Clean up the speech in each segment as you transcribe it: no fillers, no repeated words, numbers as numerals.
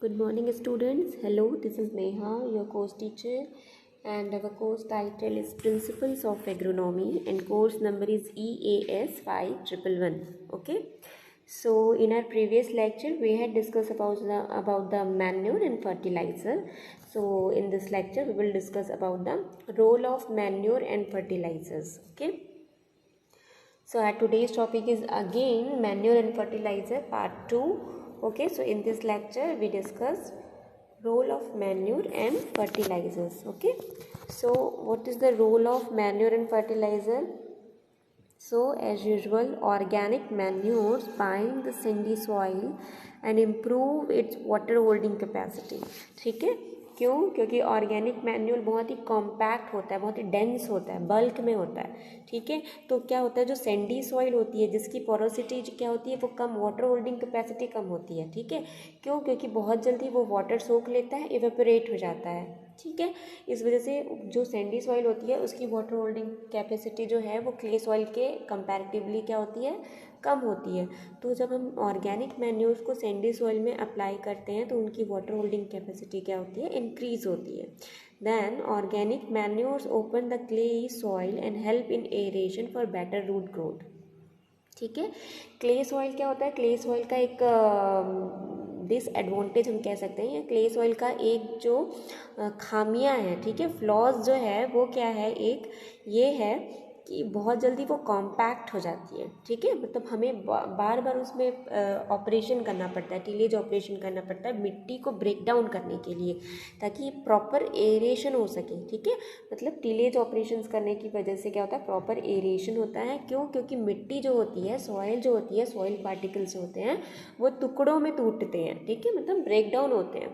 Good morning, students. Hello, this is Neha, your course teacher, and our course title is Principles of Agronomy, and course number is EAS 5111. Okay. So, in our previous lecture, we had discussed about the manure and fertilizer. So, in this lecture, we will discuss about the role of manure and fertilizers. Okay. So our today's topic is again manure and fertilizer part 2. Okay, so in this lecture we discuss role of manure and fertilizers. Okay, so what is the role of manure and fertilizer? So as usual, organic manures bind the sandy soil and improve its water holding capacity. ठीक है, क्यों? क्योंकि organic manure बहुत ही compact होता है, बहुत ही dense होता है, बल्क में होता है. ठीक है, तो क्या होता है, जो सैंडी सॉइल होती है जिसकी पोरोसिटी क्या होती है, वो कम, वाटर होल्डिंग कैपेसिटी कम होती है. ठीक है, क्यों? क्योंकि बहुत जल्दी वो वाटर सोख लेता है, इवेपोरेट हो जाता है. ठीक है, इस वजह से जो सैंडी सॉइल होती है उसकी वाटर होल्डिंग कैपेसिटी जो है वो क्ले सॉइल के कंपैरेटिवली क्या होती है, कम होती है. तो जब हम ऑर्गेनिक मैन्यूर्स को सैंडी सॉइल में अप्लाई करते हैं तो उनकी वाटर होल्डिंग कैपेसिटी क्या होती है, इंक्रीज होती है. Then organic manures open the clay soil and help in aeration for better root growth. ठीक है, क्ले सॉइल क्या होता है, क्ले सॉइल का एक डिसएडवांटेज हम कह सकते हैं, या क्ले सॉइल का एक जो खामियां हैं, ठीक है, फ्लॉज जो है वो क्या है, एक ये है कि बहुत जल्दी वो कॉम्पैक्ट हो जाती है. ठीक है, मतलब हमें बार बार उसमें ऑपरेशन करना पड़ता है, टीलेज ऑपरेशन करना पड़ता है मिट्टी को ब्रेक डाउन करने के लिए, ताकि प्रॉपर एरेशन हो सके. ठीक है, मतलब टीलेज ऑपरेशंस करने की वजह से क्या होता है, प्रॉपर एरेशन होता है. क्यों? क्योंकि मिट्टी जो होती है, सॉइल जो होती है, सॉइल पार्टिकल्स होते हैं वो टुकड़ों में टूटते हैं. ठीक है, मतलब ब्रेक डाउन होते हैं.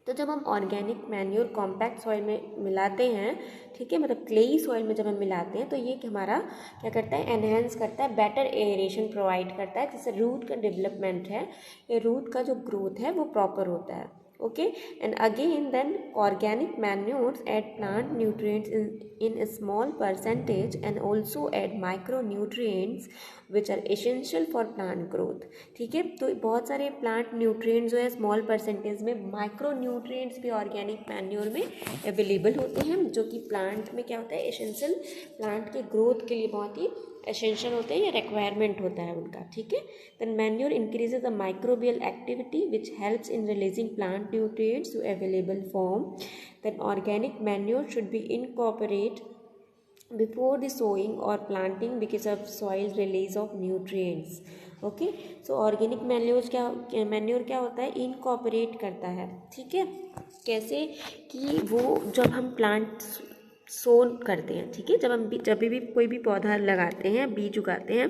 तो जब हम ऑर्गेनिक मैन्योर कॉम्पैक्ट सॉइल में मिलाते हैं, ठीक है, मतलब क्लेई सॉइल में जब हम मिलाते हैं तो ये हमारा क्या करता है, एनहेंस करता है, बेटर एरेशन प्रोवाइड करता है, जिससे रूट का डेवलपमेंट है, ये रूट का जो ग्रोथ है वो प्रॉपर होता है. Okay, and again then organic manures add plant nutrients in a small percentage and also add micronutrients which are essential for plant growth. ठीक है, तो बहुत सारे प्लांट न्यूट्रिएंट्स जो है स्मॉल परसेंटेज में, माइक्रो न्यूट्रिएंट्स भी ऑर्गेनिक मैन्योर में अवेलेबल होते हैं, जो कि प्लांट में क्या होता है, एसेंशियल, प्लांट के ग्रोथ के लिए बहुत ही एसेंशियल होते हैं या रिक्वायरमेंट होता है उनका. ठीक है, then manure increases the microbial activity which helps in releasing plant nutrients to available form. Then organic manure should be incorporate before the sowing or planting because of soil release of nutrients. Okay, so organic manure क्या होता है, incorporate करता है. ठीक है, कैसे कि वो जब हम प्लांट सोन करते हैं, ठीक है, जब भी कोई भी पौधा लगाते हैं, बीज उगाते हैं,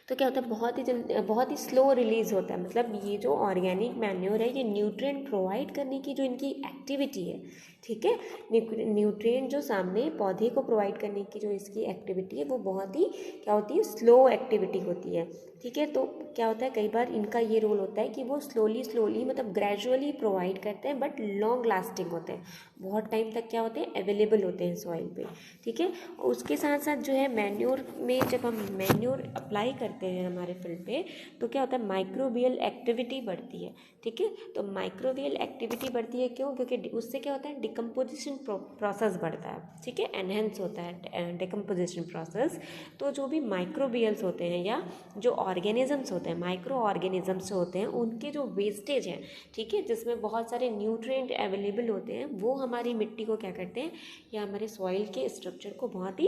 तो क्या होता है, बहुत ही स्लो रिलीज होता है. मतलब ये जो ऑर्गेनिक मैन्योर है, ये न्यूट्रिएंट प्रोवाइड करने की जो इनकी एक्टिविटी है, ठीक है, न्यूट्रिएंट जो सामने पौधे को प्रोवाइड करने की जो इसकी एक्टिविटी है वो बहुत ही क्या होती है, स्लो एक्टिविटी होती है. ठीक है, तो क्या होता है, कई बार इनका ये रोल होता है कि वो स्लोली मतलब ग्रेजुअली प्रोवाइड करते हैं, बट लॉन्ग लास्टिंग होते हैं, बहुत टाइम तक क्या होते हैं, अवेलेबल होते हैं सॉइल पे. ठीक है, उसके साथ साथ जो है मैन्योर में जब हम मैन्योर अप्लाई करते हैं हमारे फील्ड पे, तो क्या होता है, माइक्रोबियल एक्टिविटी बढ़ती है. ठीक है, तो माइक्रोबियल एक्टिविटी बढ़ती है, क्यों? क्योंकि उससे क्या होता है, डिकम्पोजिशन प्रोसेस बढ़ता है. ठीक है, एनहेंस होता है डिकम्पोजिशन प्रोसेस. तो जो भी माइक्रोबियल्स होते हैं या जो ऑर्गेनिजम्स होते हैं, माइक्रो ऑर्गेनिजम्स होते हैं, उनके जो वेस्टेज हैं, ठीक है, जिसमें बहुत सारे न्यूट्रिएंट अवेलेबल होते हैं, वो हमारी मिट्टी को क्या करते हैं, या हमारे सॉइल के स्ट्रक्चर को बहुत ही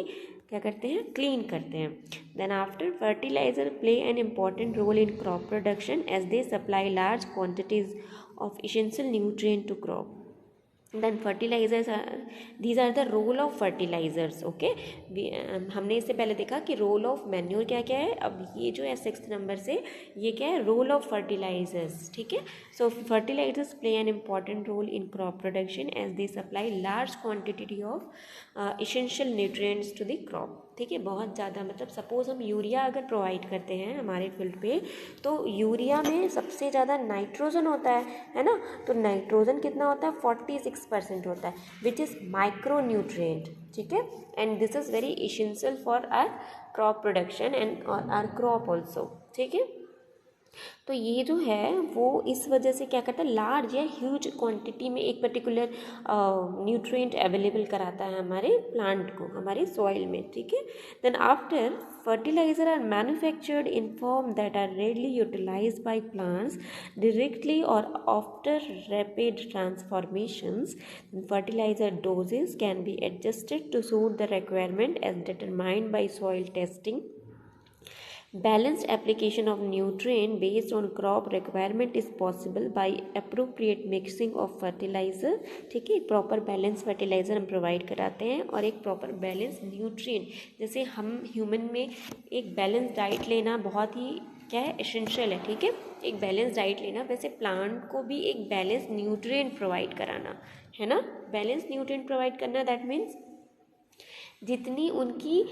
क्या करते हैं, क्लीन करते हैं. Then after fertilizer play an important role in crop production as they supply large quantities of essential nutrient to crop. Then fertilizers are, these are the role of fertilizers. Okay, हमने इससे पहले देखा कि role of manure क्या क्या है. अब ये जो है 6th नंबर से ये क्या है, रोल ऑफ फर्टिलाइजर्स. ठीक है, so fertilisers play an important role in crop production as they supply large quantity of essential nutrients to the crop. ठीक है, बहुत ज़्यादा, मतलब सपोज़ हम यूरिया अगर प्रोवाइड करते हैं हमारे फील्ड पे, तो यूरिया में सबसे ज़्यादा नाइट्रोजन होता है ना. तो नाइट्रोजन कितना होता है, 46% होता है, विच इज़ माइक्रो न्यूट्रिएंट. ठीक है, and this is very essential for our crop production and our crop also. ठीक है, तो ये जो है वो इस वजह से क्या करता है, लार्ज या ह्यूज क्वांटिटी में एक पर्टिकुलर न्यूट्रिएंट अवेलेबल कराता है हमारे प्लांट को, हमारी सॉइल में, ठीक है। Then after fertilizer are manufactured in form that are readily utilized by plants directly or after rapid transformations. Fertilizer doses can be adjusted to suit the requirement as determined by soil testing. Balanced application of nutrient based on crop requirement is possible by appropriate mixing of fertilizer, ठीक है। Proper balance fertiliser हम provide कराते हैं और एक proper balance nutrient, जैसे हम human में एक बैलेंस डाइट लेना बहुत ही क्या है, एसेंशियल है, ठीक है, एक बैलेंस डाइट लेना, वैसे प्लांट को भी एक बैलेंस न्यूट्रिएंट प्रोवाइड कराना है ना। बैलेंस न्यूट्रिएंट प्रोवाइड करना दैट मीन्स जितनी उनकी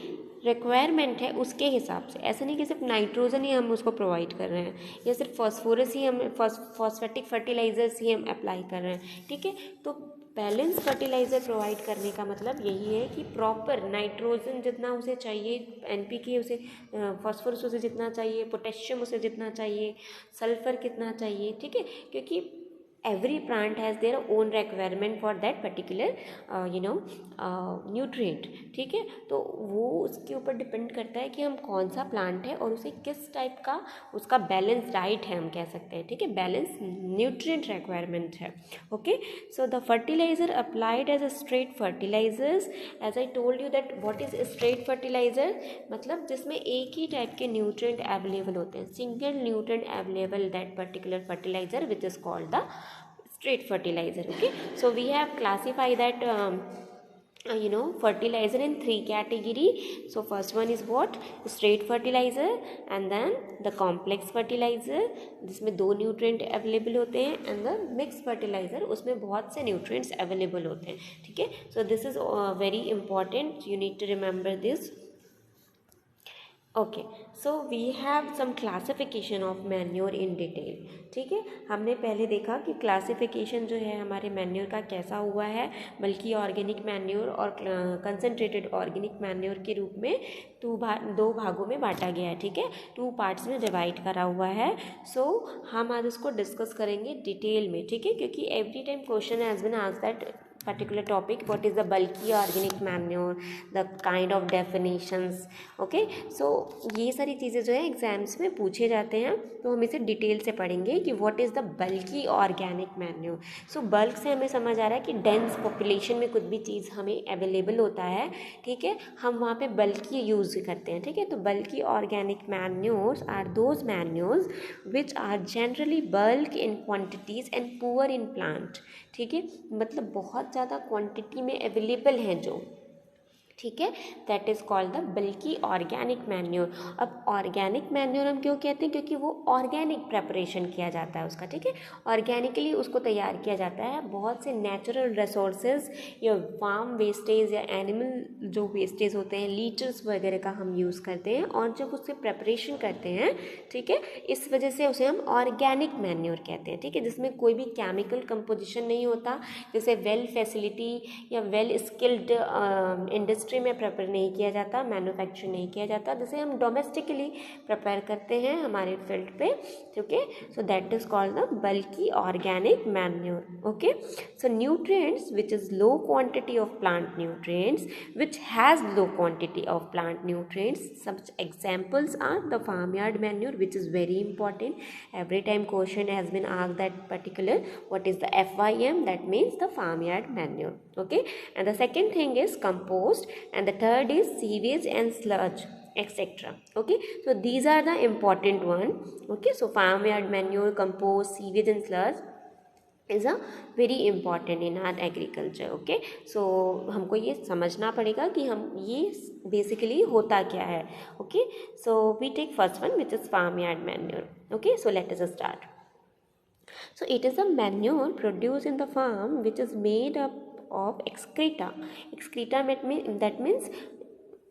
रिक्वायरमेंट है उसके हिसाब से, ऐसा नहीं कि सिर्फ नाइट्रोजन ही हम उसको प्रोवाइड कर रहे हैं या सिर्फ फॉस्फोरस ही हम फॉस्फेटिक फर्टिलाइजर्स ही हम अप्लाई कर रहे हैं, ठीक है। तो बैलेंस फर्टिलाइज़र प्रोवाइड करने का मतलब यही है कि प्रॉपर नाइट्रोजन जितना उसे चाहिए, एनपीके उसे, फॉस्फोरस उसे जितना चाहिए, पोटेशियम उसे जितना चाहिए, सल्फर कितना चाहिए, ठीक है, क्योंकि every plant has their own requirement for that particular nutrient, ठीक है। तो वो उसके ऊपर डिपेंड करता है कि हम कौन सा प्लांट है और उसे किस टाइप का उसका बैलेंस डाइट है, हम कह सकते हैं, ठीक है, बैलेंस न्यूट्रिएंट रिक्वायरमेंट है। Okay, so the fertilizer applied as a straight fertilizers, as I told you that what is straight fertilizer, मतलब जिसमें एक ही टाइप के न्यूट्रिएंट अवेलेबल होते हैं, single nutrient available that particular fertilizer which is called the straight fertilizer. Okay, so we have classified that fertilizer in three category. So first one is what, straight fertilizer, and then the complex fertilizer जिसमें दो nutrient available होते हैं, and the mix fertiliser उसमें बहुत से nutrients available होते हैं, ठीक है। So this is very important, you need to remember this. Okay, so we have some classification of manure in detail, ठीक है। हमने पहले देखा कि क्लासिफिकेशन जो है हमारे मैन्योर का कैसा हुआ है, बल्कि ऑर्गेनिक मैन्योर और कंसनट्रेटेड ऑर्गेनिक मैन्योर के रूप में दो भागों में बांटा गया है, ठीक है, 2 पार्ट्स में डिवाइड करा हुआ है। सो हम आज उसको डिस्कस करेंगे डिटेल में, ठीक है, क्योंकि every time question has been asked that particular topic, what is the bulky organic manure, the kind of definitions, okay, so ये सारी चीज़ें जो है एग्जाम्स में पूछे जाते हैं, तो हम इसे डिटेल से पढ़ेंगे कि what is the bulky organic manure। so bulk से हमें समझ आ रहा है कि डेंस पॉपुलेशन में कुछ भी चीज़ हमें अवेलेबल होता है, ठीक है, हम वहाँ पे बल्कि यूज़ करते हैं, ठीक है। तो bulky organic manures are those manures which are generally bulk in quantities and poor in plant, ठीक है, मतलब बहुत ज़्यादा क्वांटिटी में अवेलेबल हैं जो, ठीक है, दैट इज़ कॉल्ड द बल्कि ऑर्गेनिक मैन्योर। अब ऑर्गेनिक मैन्योर हम क्यों कहते हैं, क्योंकि वो ऑर्गेनिक प्रेपरेशन किया जाता है उसका, ठीक है, ऑर्गेनिकली उसको तैयार किया जाता है, बहुत से नेचुरल रिसोर्सेज या फार्म वेस्टेज या एनिमल जो वेस्टेज होते हैं, लीटर्स वगैरह का हम यूज़ करते हैं और जब उससे प्रेपरेशन करते हैं, ठीक है, इस वजह से उसे हम ऑर्गेनिक मैन्योर कहते हैं, ठीक है, जिसमें कोई भी केमिकल कंपोजिशन नहीं होता, जैसे वेल फैसिलिटी या वेल स्किल्ड इंडस्ट्री में प्रिपेयर नहीं किया जाता, मैन्युफैक्चर नहीं किया जाता, जिसे हम डोमेस्टिकली प्रिपेयर करते हैं हमारे फील्ड पे, okay, so that is called the bulky organic manure. Okay, so nutrients which is low quantity of plant nutrients which has low quantity of plant nutrients, such examples are the farm yard manure which is very important, every time question has been asked that particular what is the FYM, that means the farmyard manure, okay, and the second thing is compost, and the third is sewage and sludge, etc. Okay, so these are the important one. Okay, so farmyard manure, compost, sewage and sludge is a very important in our agriculture. Okay, so हमको ये समझना पड़ेगा कि हम ये basically होता क्या है. Okay, so we take first one which is farmyard manure. Okay, so let us start. So it is a manure produced in the farm which is made up of excreta. Excreta that means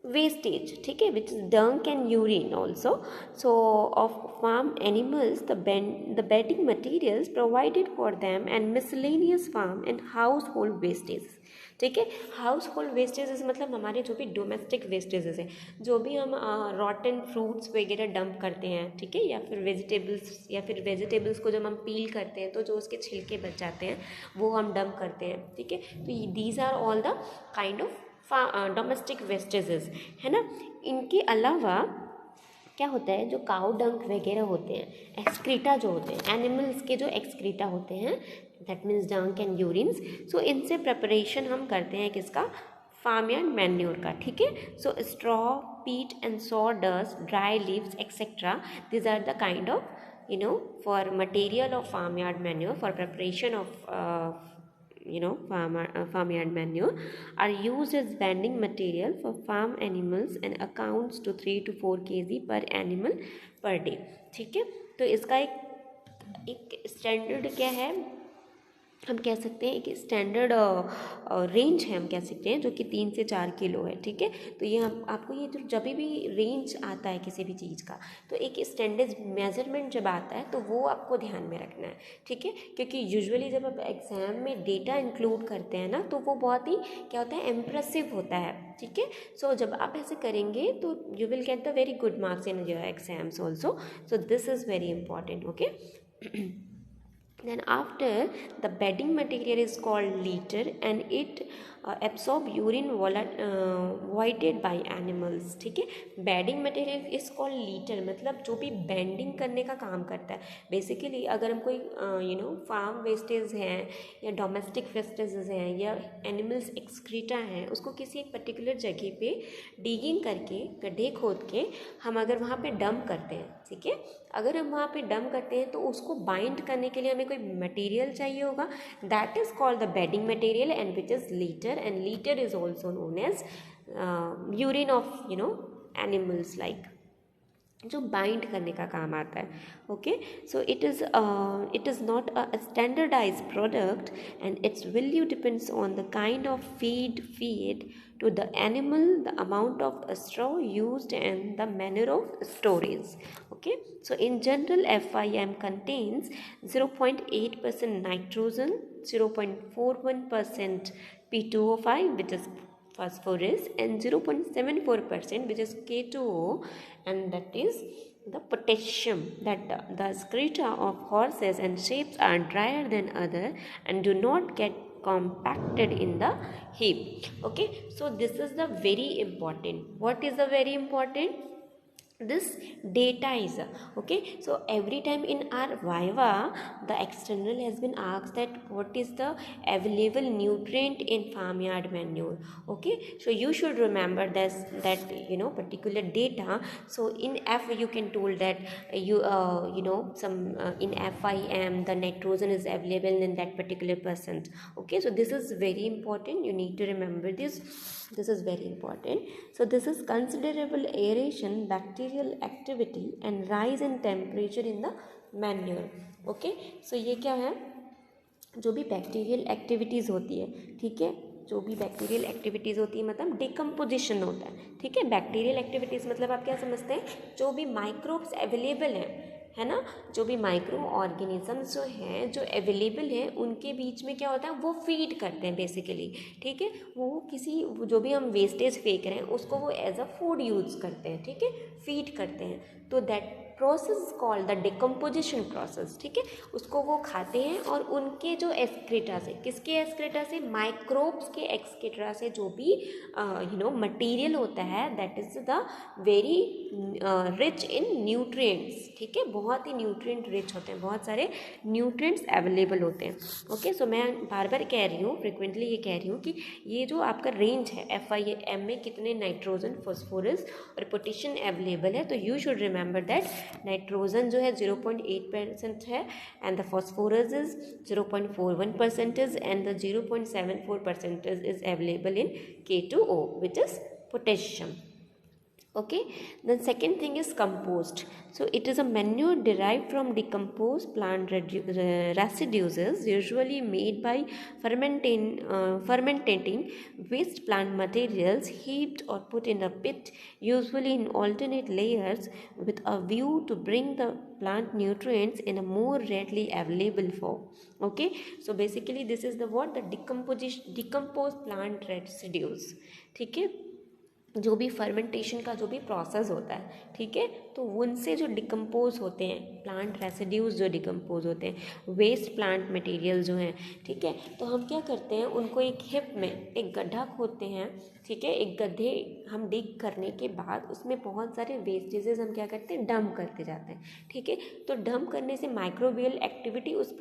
wastage, ठीक है, which is dung and urine also, so of farm animals, the bedding materials provided for them and miscellaneous farm and household wastages, ठीक है। House hold vestiges मतलब हमारे जो भी domestic vestiges हैं, जो भी हम रॉटन फ्रूट्स वगैरह डंप करते हैं, ठीक है, या फिर वेजिटेबल्स को जब हम पील करते हैं तो जो उसके छिलके बच जाते हैं वो हम डंप करते हैं, ठीक है। तो these are all the kind of domestic wastages, है ना। इनके अलावा क्या होता है, जो काउ डंक वगैरह होते हैं, एक्सक्रीटा जो होते हैं, एनिमल्स के जो एक्सक्रीटा होते हैं, दैट मीन्स डंक एंड यूरिन्स, सो इनसे प्रिपरेशन हम करते हैं किसका, फार्म यार्ड मैन्योर का, ठीक है। So straw, peat and saw dust, dry leaves etcetera, these are the kind of for material of farmyard manure, for preparation of farmyard manure, are used as bending material for farm animals and accounts to 3 to 4 kg per animal per day, ठीक है। तो इसका एक standard क्या है, हम कह सकते हैं एक स्टैंडर्ड रेंज है, हम कह सकते हैं, जो कि 3 से 4 किलो है, ठीक है। तो ये हम आपको ये जो जब भी रेंज आता है किसी भी चीज़ का, तो एक स्टैंडर्ड मेजरमेंट जब आता है तो वो आपको ध्यान में रखना है, ठीक है। क्योंकि यूजुअली जब आप एग्ज़ाम में डेटा इंक्लूड करते हैं ना, तो वो बहुत ही क्या होता है, इम्प्रेसिव होता है, ठीक है। सो जब आप ऐसे करेंगे तो you will get the very good marks in your exams also, so this is very important, okay. Then after, the bedding material is called litter and it absorb urine voided by animals, ठीक है। bedding material is called litter मतलब जो भी bending करने का काम करता है। बेसिकली अगर हम कोई फार्म वेस्टेज हैं या डोमेस्टिक वेस्टेजेस हैं या एनिमल्स एक्सक्रीटा हैं, उसको किसी एक पर्टिकुलर जगह पे डिगिंग करके, गड्ढे खोद के हम अगर वहाँ पे डंप करते हैं, ठीक है, अगर हम वहाँ पे डंप करते हैं तो उसको बाइंड करने के लिए हमें कोई मटेरियल चाहिए होगा, that is called the bedding material and which is litter, and litter is also known as urine of animals, like जो बाइंड करने का काम आता है, okay. So it is not a standardize product and its value depends on the kind of feed to the animal, the amount of straw used and the manner of storage, okay. So in general, FIM contains 0.8% nitrogen, 0.41% P2O5 which is phosphorus, and 0.74% which is K2O, and that is the potassium. That the excreta of horses and sheep are drier than other and do not get compacted in the heap, okay. So this is the very important, what is the very important, this data is okay. So every time in our viva, the external has been asked that what is the available nutrient in farmyard manure, okay. So you should remember this, that particular data. So in F you can told that some in FIM the nitrogen is available in that particular percent, okay. So this is very important, you need to remember this is very important. So this is considerable aeration, bacterial activity and rise in temperature in the manure, okay. So ये क्या है, जो भी bacterial activities होती है, ठीक है, जो भी बैक्टीरियल एक्टिविटीज़ होती है मतलब डिकम्पोजिशन होता है, ठीक है। बैक्टीरियल एक्टिविटीज़ मतलब आप क्या समझते हैं, जो भी माइक्रोब्स अवेलेबल हैं, है ना, जो भी माइक्रो ऑर्गेनिजम्स जो हैं, जो अवेलेबल हैं, उनके बीच में क्या होता है, वो फीड करते हैं बेसिकली, ठीक है। वो किसी जो भी हम वेस्टेज फेंक रहे हैं उसको वो एज अ फूड यूज़ करते हैं, ठीक है, फीड करते हैं। तो that process called the decomposition process, ठीक है, उसको वो खाते हैं और उनके जो एक्सक्रीटा से, किसके एक्सक्रीटा से, माइक्रोब्स के एक्सक्रीटा से जो भी मटीरियल होता है, that is the very rich in nutrients, ठीक है, बहुत ही न्यूट्रिएंट रिच होते हैं, बहुत सारे न्यूट्रिएंट्स अवेलेबल होते हैं, ओके। सो मैं बार बार कह रही हूँ, फ्रिक्वेंटली ये कह रही हूँ कि ये जो आपका रेंज है FIM में कितने नाइट्रोजन, फॉस्फोरस और पोटेशियम अवेलेबल है, तो you should remember that nitrogen जो है 0.8% है and the phosphorus is 0.41% and the 0.74% is available in K2O which is potassium, Okay, then second thing is compost. So it is a manure derived from decomposed plant residues, usually made by fermentating waste plant materials heaped or put in a pit, usually in alternate layers, with a view to bring the plant nutrients in a more readily available form. Okay, so basically this is the what the decomposed plant residues. ठीक है, जो भी fermentation का जो भी process होता है, ठीक है, तो उनसे जो डिकम्पोज होते हैं प्लांट रेसिड्यूज, जो डिकम्पोज होते हैं वेस्ट प्लांट मटेरियल जो हैं, ठीक है, तो हम क्या करते हैं उनको एक हिप में एक गड्ढा खोदते हैं, ठीक है, एक गड्ढे हम डिग करने के बाद उसमें बहुत सारे वेस्टेजेस हम क्या करते हैं डंप करते जाते हैं, ठीक है, तो डंप करने से माइक्रोबियल एक्टिविटी उस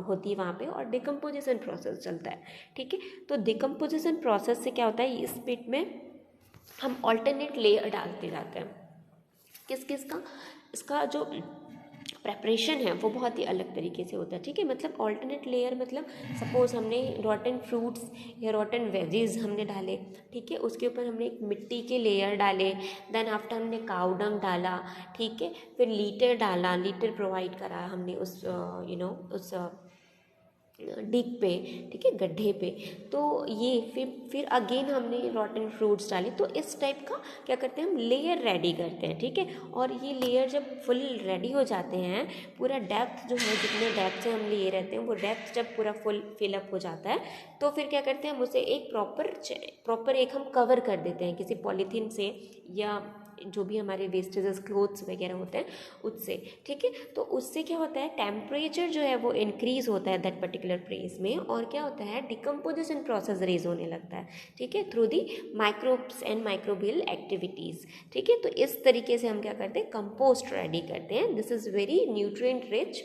होती है वहाँ पे और डिकम्पोजिशन प्रोसेस चलता है, ठीक है, तो डिकम्पोजिशन प्रोसेस से क्या होता है इस पिट में हम ऑल्टरनेट लेयर डालते जाते हैं, किस किस का, इसका जो प्रेपरेशन है वो बहुत ही अलग तरीके से होता है, ठीक है, मतलब ऑल्टरनेट लेयर मतलब सपोज हमने रॉटन फ्रूट्स या रॉटन वेजीज हमने डाले, ठीक है, उसके ऊपर हमने एक मिट्टी के लेयर डाले, देन आफ्टर हमने काऊ डंग डाला, ठीक है, फिर लीटर डाला, लीटर प्रोवाइड करा हमने उस उस डिग पे, ठीक है, गड्ढे पे, तो ये फिर अगेन हमने रॉटन फ्रूट्स डाले, तो इस टाइप का क्या करते हैं हम लेयर रेडी करते हैं, ठीक है, और ये लेयर जब फुल रेडी हो जाते हैं, पूरा डेप्थ जो है जितने डेप्थ से हम लिए रहते हैं वो डेप्थ जब पूरा फुल फिलअप हो जाता है, तो फिर क्या करते हैं हम उसे एक प्रॉपर एक हम कवर कर देते हैं किसी पॉलीथीन से या जो भी हमारे वेस्टेजेस क्लोथ्स वगैरह होते हैं उससे, ठीक है, तो उससे क्या होता है टेम्परेचर जो है वो इंक्रीज़ होता है दैट पर्टिकुलर प्लेस में, और क्या होता है डिकम्पोजिशन प्रोसेस रेज होने लगता है, ठीक है, through the microbes and microbial activities, ठीक है, तो इस तरीके से हम क्या करते हैं कंपोस्ट रेडी करते हैं, this is very nutrient rich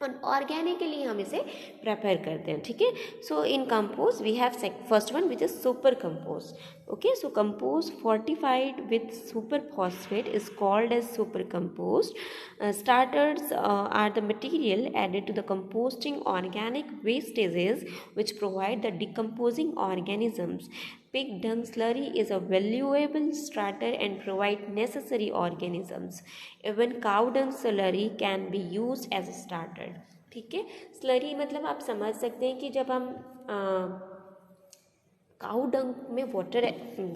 और ऑर्गेनिकली हम इसे प्रेपेयर करते हैं, ठीक है, so in compost we have first one which is super compost, okay, so compost fortified with super phosphate is called as super compost. Starters are the material added to the composting organic wastages which provide the decomposing organisms. Pig dung slurry is a valuable starter and provide necessary organisms. Even cow dung slurry can be used as a starter. ठीक है, slurry मतलब आप समझ सकते हैं कि जब हम काऊ डंग में वाटर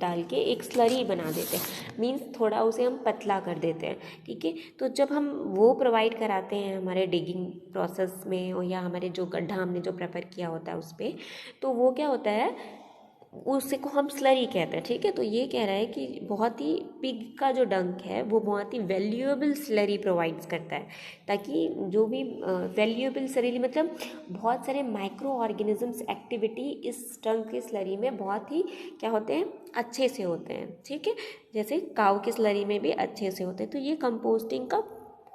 डाल के एक स्लरी बना देते हैं, मीन्स थोड़ा उसे हम पतला कर देते हैं, ठीक है, तो जब हम वो प्रोवाइड कराते हैं हमारे डिगिंग प्रोसेस में या हमारे जो गड्ढा हमने जो प्रेपर किया होता है उस पर, तो वो क्या होता है उसी को हम स्लरी कहते हैं, ठीक है, तो ये कह रहा है कि बहुत ही पिग का जो डंक है वो बहुत ही वैल्यूएबल स्लरी प्रोवाइड्स करता है, ताकि जो भी वैल्यूएबल स्लरी मतलब बहुत सारे माइक्रो ऑर्गेनिजम्स एक्टिविटी इस डंक की स्लरी में बहुत ही क्या होते हैं अच्छे से होते हैं, ठीक है, जैसे काऊ की स्लरी में भी अच्छे से होते हैं, तो ये कंपोस्टिंग का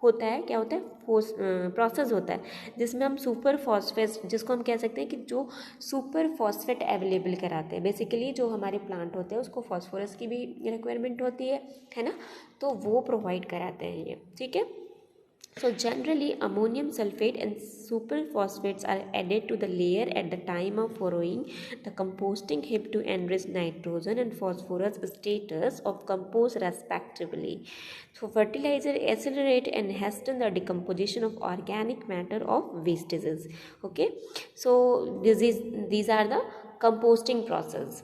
होता है, क्या होता है प्रोसेस होता है जिसमें हम सुपर फॉस्फेट, जिसको हम कह सकते हैं कि जो सुपर फॉस्फेट अवेलेबल कराते हैं, बेसिकली जो हमारे प्लांट होते हैं उसको फॉस्फोरस की भी रिक्वायरमेंट होती है ना, तो वो प्रोवाइड कराते हैं ये, ठीक है, so generally ammonium sulfate and superphosphates are added to the layer at the time of furrowing the composting heap to enrich nitrogen and phosphorus status of compost respectively. So fertilizer accelerate and hasten the decomposition of organic matter of wastages. Okay, so these are the composting process.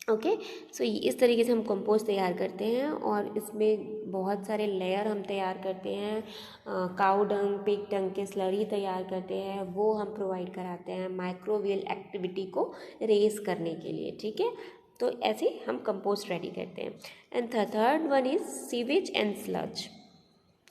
Okay, so इस तरीके से हम compost तैयार करते हैं और इसमें बहुत सारे लेयर हम तैयार करते हैं, काऊ डंग पिग डंग के स्लरी तैयार करते हैं, वो हम प्रोवाइड कराते हैं माइक्रोबियल एक्टिविटी को रेज करने के लिए, ठीक है, तो ऐसे हम कंपोस्ट रेडी करते हैं. And third one is sewage and sludge.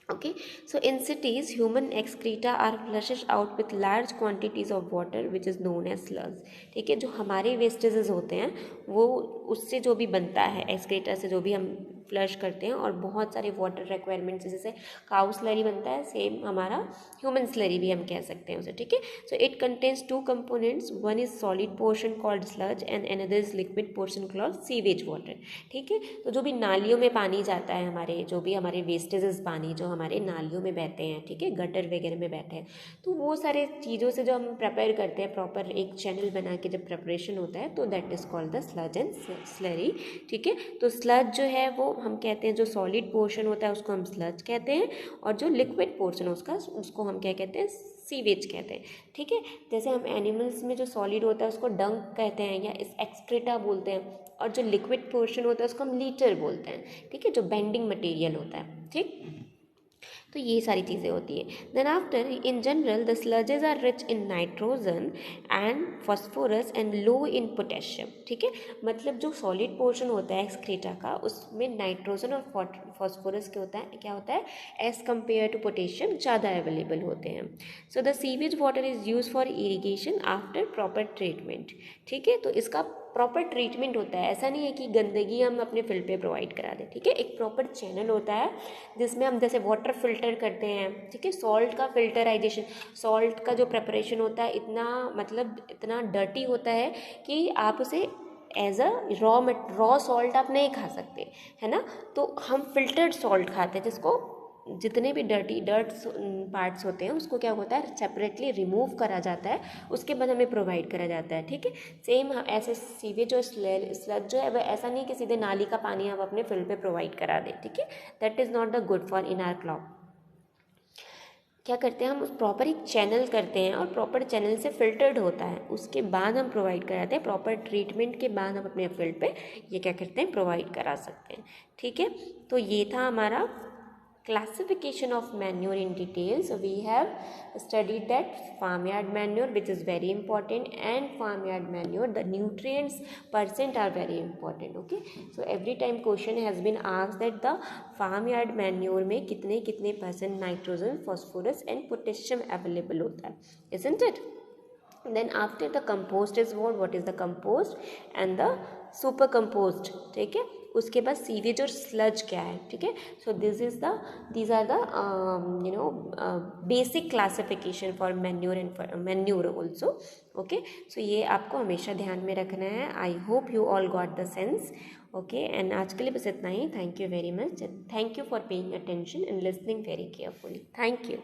Okay, so in cities human excreta are flushed out with large quantities of water which is known as sludge. ठीक है, जो हमारे वेस्टेजेस होते हैं वो उससे जो भी बनता है एक्सक्रीटा से, जो भी हम फ्लश करते हैं और बहुत सारे वाटर रिक्वायरमेंट्स, जैसे काउ स्लरी बनता है, सेम हमारा ह्यूमन स्लरी भी हम कह सकते हैं उसे, ठीक है। So it contains 2 components, one is solid portion called sludge and another is liquid portion called sewage water, ठीक है। तो जो भी नालियों में पानी जाता है, हमारे जो भी हमारे वेस्टेजेस पानी जो हमारे नालियों में बहते हैं, ठीक है, गटर वगैरह में बहते हैं, तो वो सारे चीज़ों से जो हम प्रिपेयर करते हैं, प्रॉपर एक चैनल बना के जब प्रिपरेशन होता है, तो that is called the sludge and slurry, ठीक है। तो स्लज जो है वो हम कहते हैं, जो सॉलिड पोर्शन होता है उसको हम स्लज कहते हैं, और जो लिक्विड पोर्शन उसको हम क्या कहते हैं, सीवेज कहते हैं, ठीक है। जैसे हम एनिमल्स में जो सॉलिड होता है उसको डंक कहते हैं या इस एक्सक्रीटा बोलते हैं, और जो लिक्विड पोर्शन होता है उसको हम लीटर बोलते हैं, ठीक है, जो बेंडिंग मटेरियल होता है, ठीक। तो ये सारी चीज़ें होती हैं। Then after in general the sludges are rich in nitrogen and phosphorus and low in potassium, ठीक है। मतलब जो सॉलिड पोर्शन होता है एक्सक्रीटा का, उसमें नाइट्रोजन और फॉस्फोरस क्या होता है एज कम्पेयर टू पोटेशियम ज़्यादा अवेलेबल होते हैं। So the sewage water is use for irrigation after proper treatment, ठीक है। तो इसका प्रॉपर ट्रीटमेंट होता है, ऐसा नहीं है कि गंदगी हम अपने फील्ड पे प्रोवाइड करा दें, ठीक है। एक प्रॉपर चैनल होता है जिसमें हम जैसे वाटर फिल्टर करते हैं, ठीक है, सॉल्ट का फिल्टराइजेशन, सॉल्ट का जो प्रिपरेशन होता है इतना डर्टी होता है कि आप उसे एज अ रॉ सॉल्ट आप नहीं खा सकते, है ना। तो हम फिल्टर्ड सॉल्ट खाते हैं, जिसको जितने भी डर्ट पार्ट्स होते हैं उसको क्या होता है सेपरेटली रिमूव करा जाता है, उसके बाद हमें प्रोवाइड करा जाता है, ठीक है। सेम ऐसे सीवेज और स्लज जो है वह ऐसा नहीं कि सीधे नाली का पानी हम अपने फील्ड पे प्रोवाइड करा दें, ठीक है, that is not the good for in our crop. क्या करते हैं हम, उस प्रॉपर एक चैनल करते हैं और प्रॉपर चैनल से फिल्टर्ड होता है, उसके बाद हम प्रोवाइड कराते हैं, प्रॉपर ट्रीटमेंट के बाद हम अपने फील्ड पे ये क्या करते हैं प्रोवाइड करा सकते हैं, ठीक है। तो ये था हमारा classification of manure in detail. So we have studied that farmyard manure, which is very important, and farmyard manure, the nutrients percent are very important, okay. So every time question has been asked that the farmyard manure में कितने कितने % nitrogen, phosphorus and potassium available होता है, isn't it? Then after the compost is what is the compost and the super compost, ठीक है। उसके बाद sewage और स्लज क्या है, ठीक है। So these are the basic classification for manure and manure also, okay. So ये आपको हमेशा ध्यान में रखना है। I hope you all got the sense, okay. And आज के लिए बस इतना ही। Thank you very much, thank you for paying attention and listening very carefully, thank you.